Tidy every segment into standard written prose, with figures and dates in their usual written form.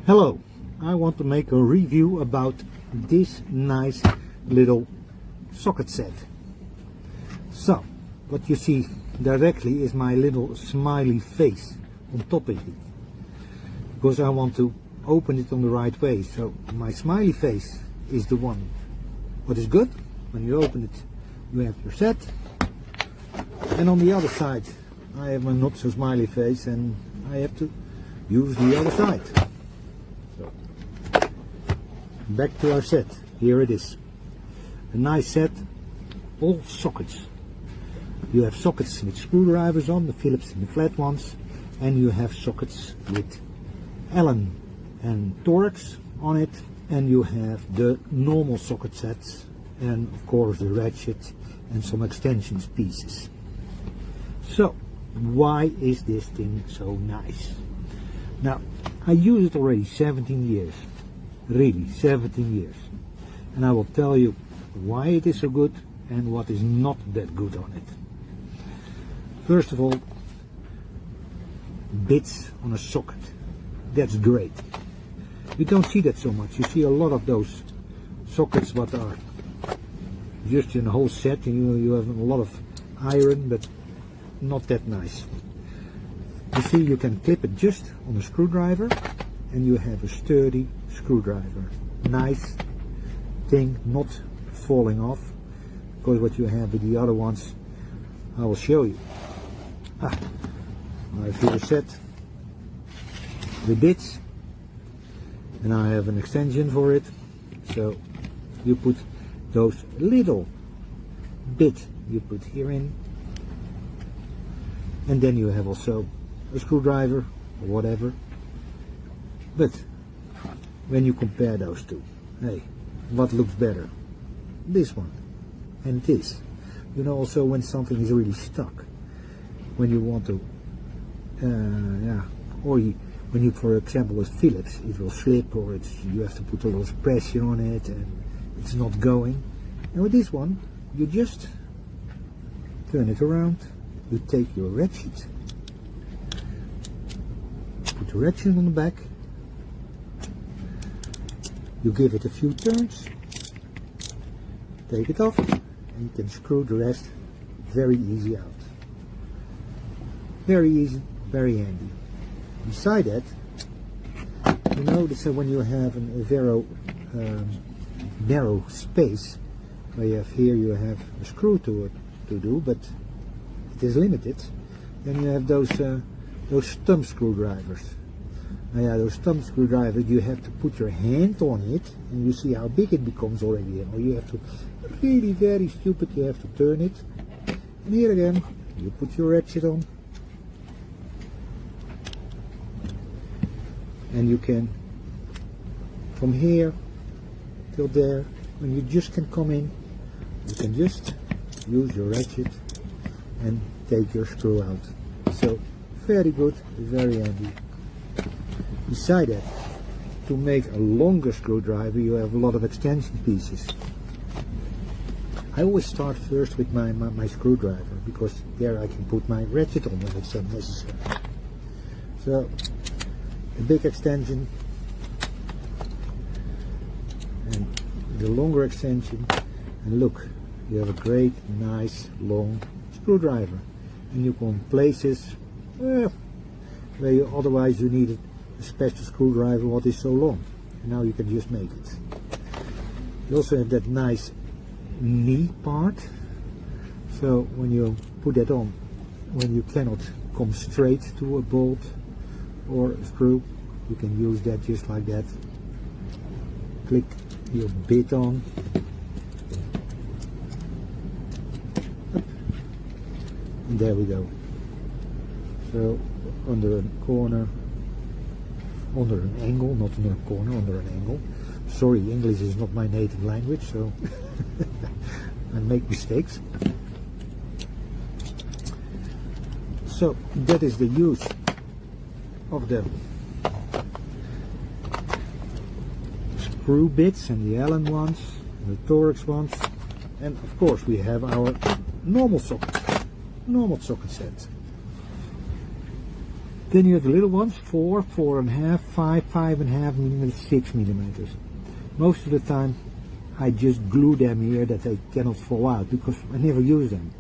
Hello, I want to make a review about this nice little socket set. So, what you see directly is my little smiley face on top of it, because I want to open it on the right way. So my smiley face is the one what is good. When you open it, you have your set, and on the other side I have a not so smiley face and I have to use the other side. So back to our set. Here it is, a nice set, all sockets. You have sockets with screwdrivers on, the Phillips and the flat ones, and you have sockets with Allen and Torx on it, and you have the normal socket sets, and of course the Ratchet and some extensions pieces. So why is this thing so nice? Now, I use it already 17 years, really 17 years, and I will tell you why it is so good and what is not that good on it. First of all, bits on a socket, that's great. You don't see that so much. You see a lot of those sockets what are just in a whole set, and you have a lot of iron, but not that nice. You see, you can clip it just on a screwdriver and you have a sturdy screwdriver. Nice thing, not falling off, because what you have with the other ones I will show you. I have here a set, the bits, and I have an extension for it. So you put those little bit you put here in, and then you have also a screwdriver or whatever. But when you compare those two, hey, what looks better? This one and this. You know, also when something is really stuck, when you want to when you, for example, with Phillips, it will slip, or you have to put a lot of pressure on it and it's not going. And with this one, you just turn it around, you take your ratchet, put the ratchet on the back, you give it a few turns, take it off, and you can screw the rest very easy out. Very easy, very handy. Beside that, you notice that when you have a very narrow space, where you have here you have a screw to do, but it is limited, then you have those thumb screwdrivers. Now, yeah, those thumb screwdrivers, you have to put your hand on it, and you see how big it becomes already. Or you have to, really very stupid, you have to turn it. And here again, you put your ratchet on, and you can, from here till there, when you just can come in, you can just use your ratchet and take your screw out. So very good, very handy. Beside that, to make a longer screwdriver, you have a lot of extension pieces. I always start first with my screwdriver, because there I can put my ratchet on when it's necessary. So a big extension and the longer extension, and look, you have a great, nice, long screwdriver, and you can places where you otherwise you needed a special screwdriver what is so long, and now you can just make it. You also have that nice knee part, so when you put that on, when you cannot come straight to a bolt or a screw, you can use that just like that. Click your bit on, and there we go. So under a corner, under an angle, not under a corner, under an angle. Sorry, English is not my native language, so I make mistakes. So that is the use of the screw bits and the Allen ones, and the Torx ones, and of course we have our normal socket set. Then you have the little ones, 4, 4.5, 5, 5.5 millimeters, 6 millimeters. Most of the time I just glue them here that they cannot fall out because I never use them.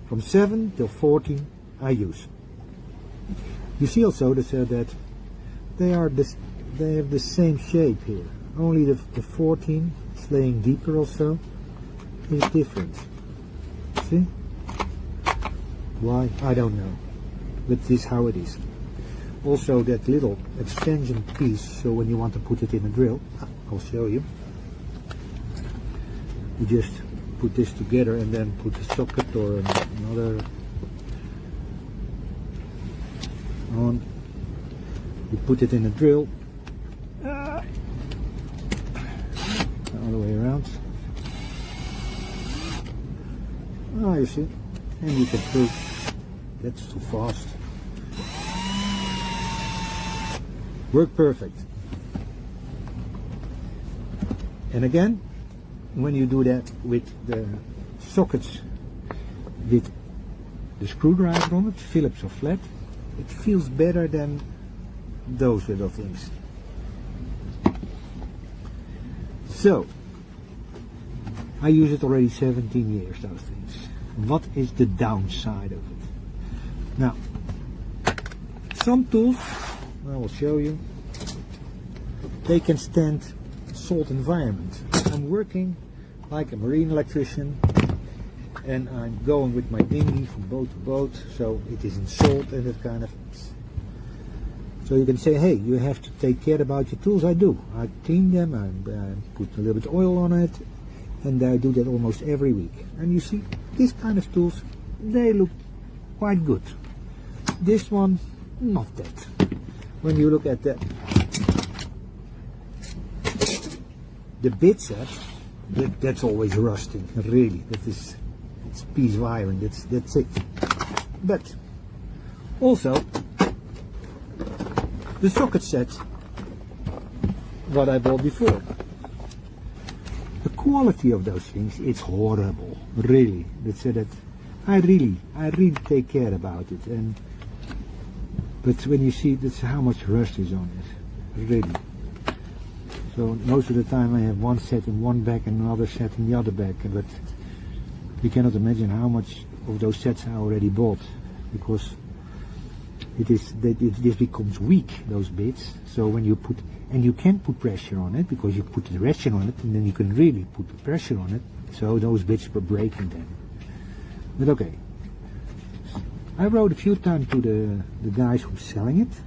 From 7 till 14 I use. You see also that they have the same shape here. Only the 14 is laying deeper also is different. See? Why? I don't know. But this is how it is. Also that little extension piece, so when you want to put it in a drill, I'll show you. You just put this together and then put a socket or another on. You put it in a drill. All the way around. Oh, you see? And you can through. That's too fast. Work perfect. And again, when you do that with the sockets with the screwdriver on it, Phillips or flat, it feels better than those little things. So, I use it already 17 years, those things. What is the downside of it? Now, some tools, I will show you, they can stand salt environment. I'm working like a marine electrician and I'm going with my dinghy from boat to boat, so it is in salt and that kind of things. So you can say, hey, you have to take care about your tools. I do. I clean them, I put a little bit of oil on it, and I do that almost every week. And you see, this kind of tools, they look quite good. This one, not that. When you look at the bit set, that's always rusting, really. It's a piece of iron, that's it. But also, the socket set, what I bought before. The quality of those things, it's horrible, really. That's that I really take care about it. But when you see that's how much rust is on it, really. So most of the time I have one set in one bag and another set in the other bag. But you cannot imagine how much of those sets I already bought, because this becomes weak, those bits. So when you put, and you can put pressure on it, because you put the pressure on it, and then you can really put the pressure on it. So those bits were breaking then. But okay, I wrote a few times to the guys who's selling it,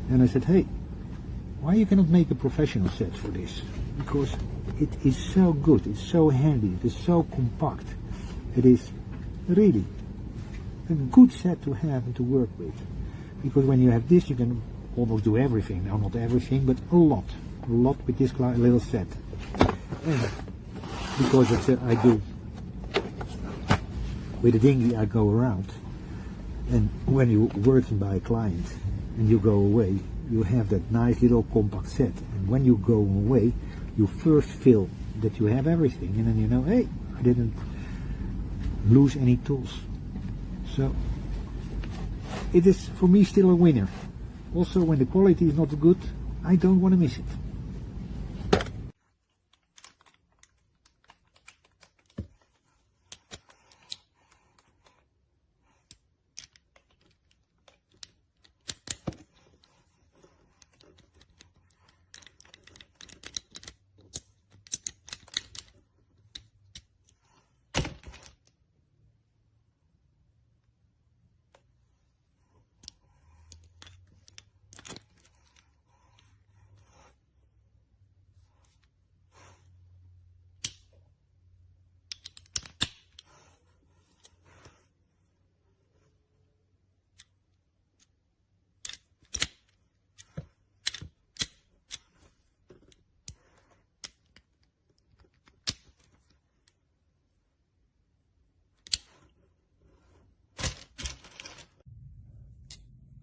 and I said, hey, why you cannot make a professional set for this? Because it is so good, it's so handy, it is so compact. It is really a good set to have and to work with. Because when you have this, you can almost do everything. Now, not everything, but a lot with this little set. And because it's I do with the dinghy, I go around, and when you're working by a client and you go away, you have that nice little compact set. And when you go away, you first feel that you have everything, and then you know, hey, I didn't lose any tools. So it is for me still a winner. Also, when the quality is not good, I don't want to miss it.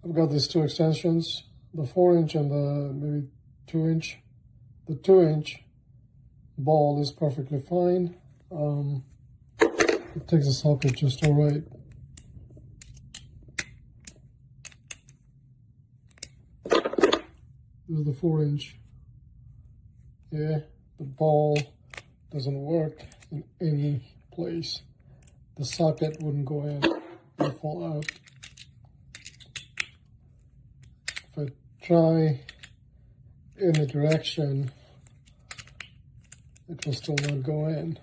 I've got these two extensions, the 4-inch and the maybe 2-inch. The 2-inch ball is perfectly fine. It takes a socket just all right. This is the 4-inch. Yeah, the ball doesn't work in any place. The socket wouldn't go in, it would fall out. If I try in the direction, it will still not go in.